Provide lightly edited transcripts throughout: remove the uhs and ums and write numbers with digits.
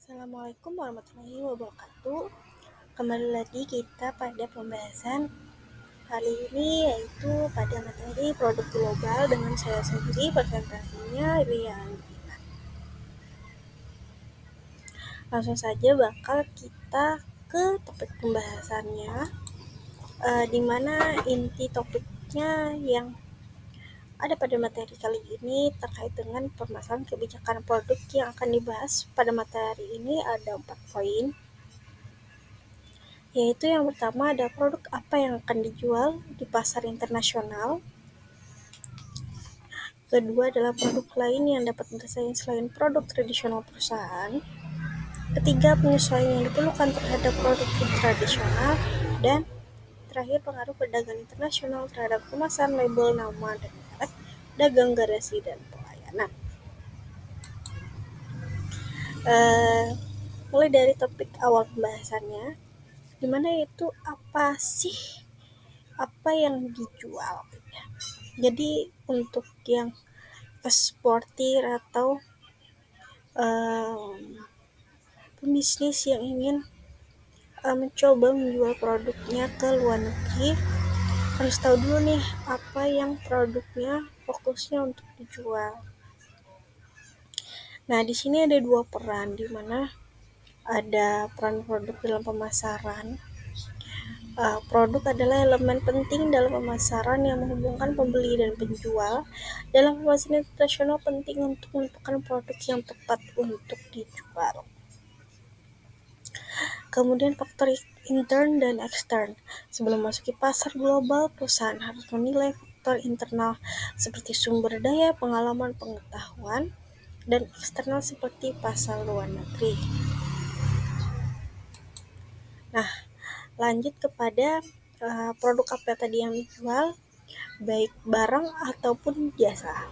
Assalamualaikum warahmatullahi wabarakatuh. Kembali lagi kita pada pembahasan kali ini, yaitu pada materi produk global dengan saya sendiri, presentasinya Rian. Langsung saja bakal kita ke topik pembahasannya, di mana inti topiknya yang ada pada materi kali ini terkait dengan permasalahan kebijakan produk yang akan dibahas pada materi ini. Ada 4 poin, yaitu yang pertama ada produk apa yang akan dijual di pasar internasional. Kedua adalah produk lain yang dapat bersaing selain produk tradisional perusahaan. Ketiga, penyesuaian yang diperlukan terhadap produk tradisional. Dan terakhir, pengaruh perdagangan internasional terhadap kemasan, label, nama, dan merek, dagang, garasi, dan pelayanan. Mulai dari topik awal pembahasannya, dimana itu apa yang dijual. Jadi untuk yang eksportir atau pembisnis yang ingin mencoba menjual produknya ke luar negeri, harus tahu dulu nih apa yang produknya fokusnya untuk dijual. Nah, di sini ada 2 peran, di mana ada peran produk dalam pemasaran. Produk adalah elemen penting dalam pemasaran yang menghubungkan pembeli dan penjual. Dalam pemasaran internasional penting untuk menentukan produk yang tepat untuk dijual. Kemudian faktor intern dan ekstern. Sebelum memasuki pasar global, perusahaan harus menilai faktor internal seperti sumber daya, pengalaman, pengetahuan, dan eksternal seperti pasar luar negeri. Nah, lanjut kepada produk apa tadi yang dijual, baik barang ataupun jasa.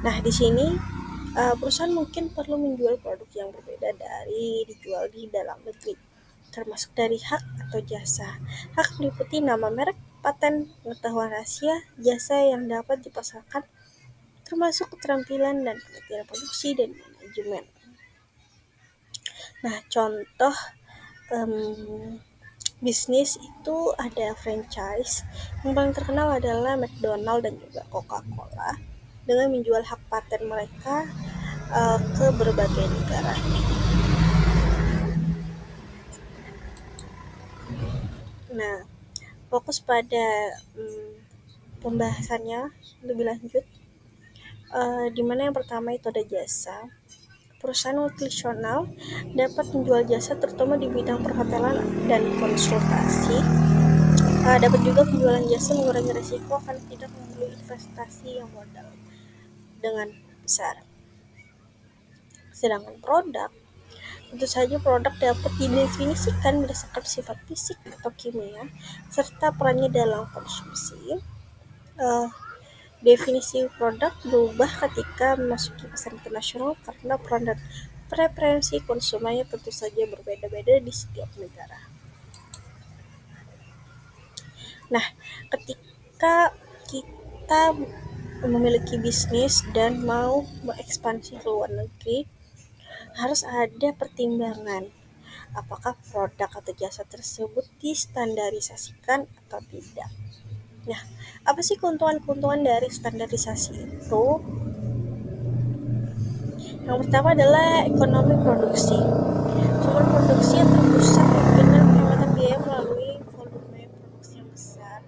Nah, di sini perusahaan mungkin perlu menjual produk yang berbeda dari dijual di dalam negeri, termasuk dari hak atau jasa. Hak meliputi nama merek, paten, pengetahuan rahasia, jasa yang dapat dipasarkan, termasuk keterampilan dan penelitian produksi dan manajemen. Nah, contoh bisnis itu ada franchise. Yang paling terkenal adalah McDonald dan juga Coca-Cola dengan menjual hak paten mereka ke berbagai negara. Nah, fokus pada pembahasannya lebih lanjut, di mana yang pertama itu ada jasa. Perusahaan multinasional dapat menjual jasa terutama di bidang perhotelan dan konsultasi. Dapat juga penjualan jasa mengurangi risiko karena tidak memerlukan investasi yang modal dengan besar. Sedangkan produk, tentu saja produk dapat didefinisikan berdasarkan sifat fisik atau kimia serta perannya dalam konsumsi. Definisi produk berubah ketika memasuki pasar internasional karena peran dan preferensi konsumennya tentu saja berbeda-beda di setiap negara. Nah, ketika kita memiliki bisnis dan mau mengekspansi ke luar negeri, harus ada pertimbangan apakah produk atau jasa tersebut distandarisasikan atau tidak. Nah, apa sih keuntungan-keuntungan dari standarisasi itu? Yang pertama adalah ekonomi produksi. Sumber produksi yang terpusat dengan penghematan biaya melalui volume produksi yang besar.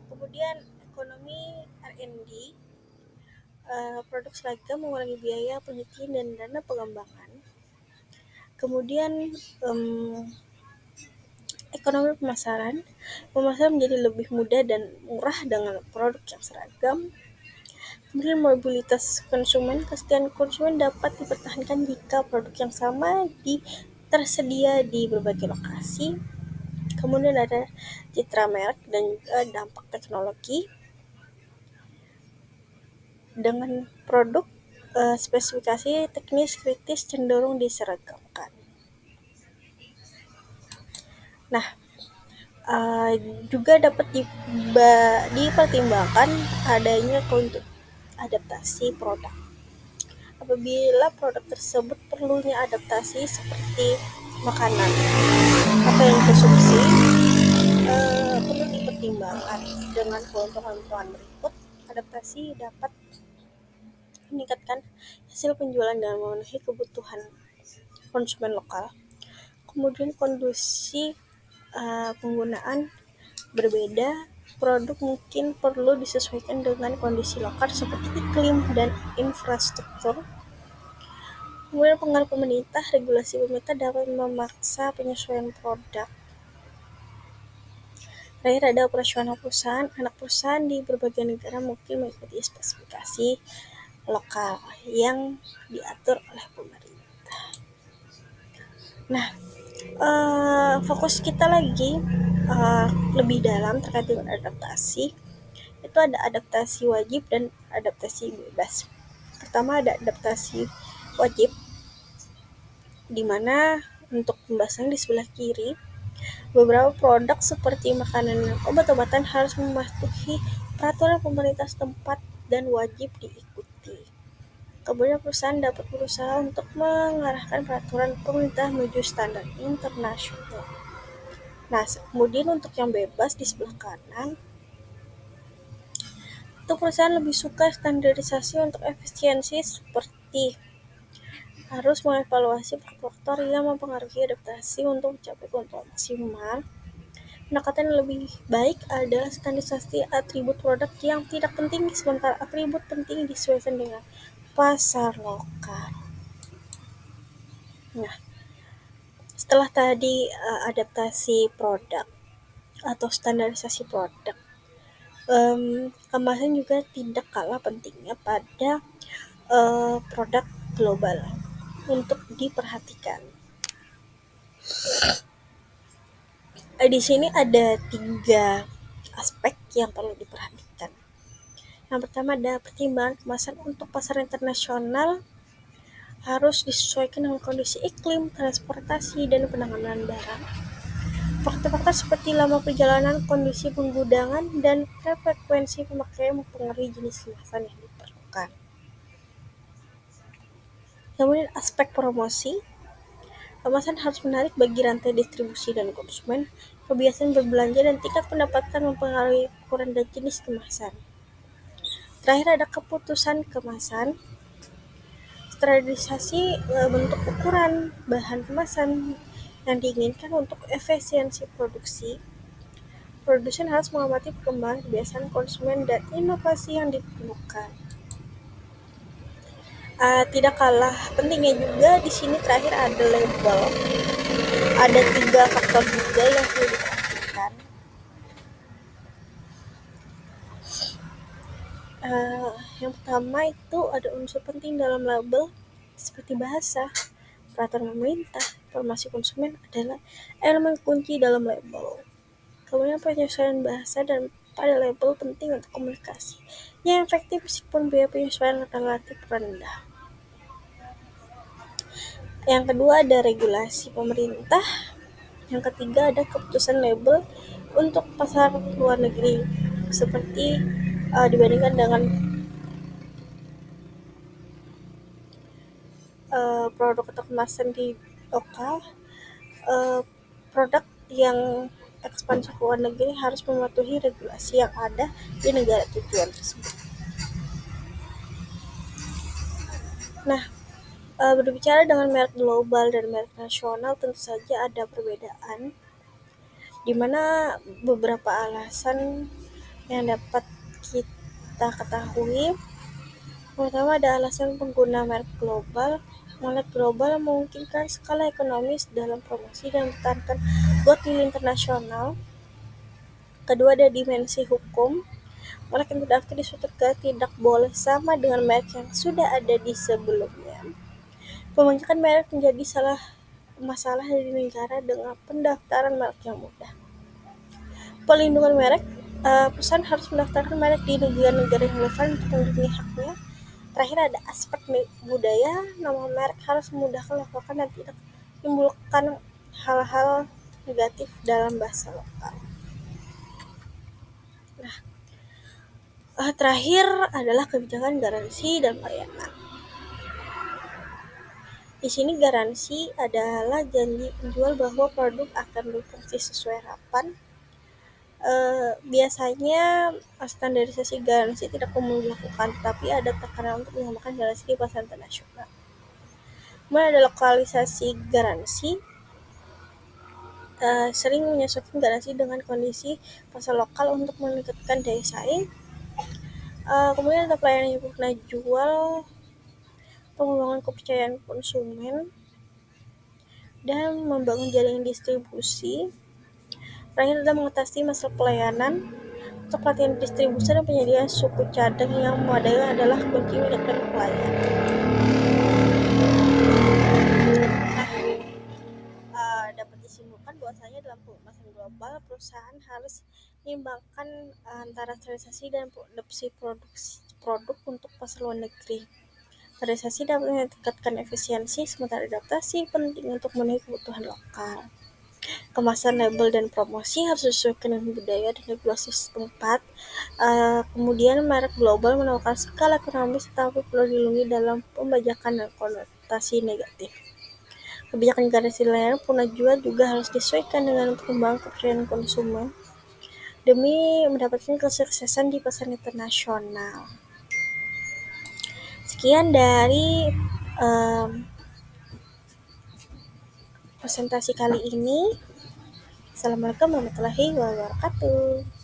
Kemudian ekonomi R&D, produk seragam mengurangi biaya penelitian dan dana pengembangan. Kemudian ekonomi pemasaran menjadi lebih mudah dan murah dengan produk yang seragam. Kemudian mobilitas konsumen, kesetiaan konsumen dapat dipertahankan jika produk yang sama tersedia di berbagai lokasi. Kemudian ada citra merek dan dampak teknologi. Dengan produk spesifikasi teknis kritis cenderung diseragamkan. Nah, juga dapat dipertimbangkan adanya adaptasi produk. apabila produk tersebut perlunya adaptasi seperti makanan apa yang konsumsi, perlu dipertimbangkan dengan keuntungan-keuntungan berikut. Adaptasi dapat meningkatkan hasil penjualan dan memenuhi kebutuhan konsumen lokal. Kemudian kondisi penggunaan berbeda, produk mungkin perlu disesuaikan dengan kondisi lokal seperti iklim dan infrastruktur. Kemudian pengaruh pemerintah, regulasi pemerintah dapat memaksa penyesuaian produk. Terakhir ada operasional perusahaan. Anak perusahaan di berbagai negara mungkin mengikuti spesifikasi lokal yang diatur oleh pemerintah. Nah, fokus kita lagi lebih dalam terkait dengan adaptasi. Itu ada adaptasi wajib dan adaptasi bebas. Pertama ada adaptasi wajib, di mana untuk pembahasan di sebelah kiri, beberapa produk seperti makanan dan obat-obatan harus mematuhi peraturan pemerintah setempat dan wajib diikuti. Kemudian perusahaan dapat berusaha untuk mengarahkan peraturan pemerintah menuju standar internasional. Nah, kemudian untuk yang bebas di sebelah kanan, itu perusahaan lebih suka standarisasi untuk efisiensi seperti harus mengevaluasi faktor yang mempengaruhi adaptasi untuk mencapai keuntungan maksimal. Pendekatan yang lebih baik adalah standarisasi atribut produk yang tidak penting, sementara atribut penting disesuaikan dengan pasar lokal. Nah, setelah tadi adaptasi produk atau standarisasi produk, kemasan juga tidak kalah pentingnya pada produk global untuk diperhatikan. Di sini ada 3 aspek yang perlu diperhatikan. Yang pertama ada pertimbangan kemasan untuk pasar internasional harus disesuaikan dengan kondisi iklim, transportasi, dan penanganan barang. Faktor-faktor seperti lama perjalanan, kondisi penggudangan, dan frekuensi pemakaian mempengaruhi jenis kemasan yang diperlukan. Kemudian aspek promosi, kemasan harus menarik bagi rantai distribusi dan konsumen. Kebiasaan berbelanja dan tingkat pendapatan mempengaruhi ukuran dan jenis kemasan. Terakhir ada keputusan kemasan, standarisasi bentuk ukuran bahan kemasan yang diinginkan untuk efisiensi produksi. Produsen harus mengamati perkembangan kebiasaan konsumen dan inovasi yang diperlukan. Tidak kalah pentingnya juga di sini terakhir ada label. Ada 3 faktor juga yang perlu diperhatikan. Yang pertama itu ada unsur penting dalam label seperti bahasa, peraturan pemerintah, informasi konsumen adalah elemen kunci dalam label. Kemudian penyesuaian bahasa dan pada label penting untuk komunikasi yang efektif meskipun biaya penyesuaian relatif rendah. Yang kedua ada regulasi pemerintah. Yang ketiga ada keputusan label untuk pasar luar negeri seperti dibandingkan dengan produk atau kemasan di lokal, produk yang ekspansi ke luar negeri harus mematuhi regulasi yang ada di negara tujuan tersebut. Nah, berbicara dengan merek global dan merek nasional tentu saja ada perbedaan, di mana beberapa alasan yang dapat kita ketahui. Pertama ada alasan pengguna merek global. Merek global memungkinkan skala ekonomis dalam promosi dan mempertahankan goodwill internasional. Kedua ada dimensi hukum. Merek yang terdaftar di suatu negara tidak boleh sama dengan merek yang sudah ada di sebelumnya. Pembentukan merek menjadi masalah di negara dengan pendaftaran merek yang mudah. Pelindungan merek, perusahaan harus mendaftarkan merek di negara-negara yang relevan untuk melindungi haknya. Terakhir ada aspek budaya, nama merek harus memudahkan laporan dan tidak menimbulkan hal-hal negatif dalam bahasa lokal. Nah, terakhir adalah kebijakan garansi dan layanan. Di sini garansi adalah janji penjual bahwa produk akan berfungsi sesuai harapan. Biasanya standarisasi garansi tidak umum dilakukan, tapi ada tekanan untuk menggunakan garansi di pasar internasional. Kemudian ada lokalisasi garansi, sering menyesuaikan garansi dengan kondisi pasar lokal untuk meningkatkan daya saing. Kemudian ada pelayanan yang pernah jual, pengembangan kepercayaan konsumen, dan membangun jaringan distribusi. Terakhir adalah mengatasi masalah pelayanan. Untuk pelatihan distribusi dan penyediaan suku cadang yang memadai adalah kunci meningkatkan pelayanan. Dapat disimpulkan bahwasanya dalam pemasaran global, perusahaan harus menyimbangkan antara standarisasi dan adopsi produk untuk pasar luar negeri. Standarisasi dapat meningkatkan efisiensi, sementara adaptasi penting untuk memenuhi kebutuhan lokal. Kemasan, label, dan promosi harus disesuaikan dengan budaya dan regulasi setempat. Kemudian merek global menawarkan skala ekonomis, tetapi perlu dilindungi dalam pembajakan dan konotasi negatif. Kebijakan garansi layanan punah jual juga harus disesuaikan dengan perkembangan kepercayaan konsumen demi mendapatkan kesuksesan di pasar internasional. Sekian dari presentasi kali ini. Assalamualaikum warahmatullahi wabarakatuh.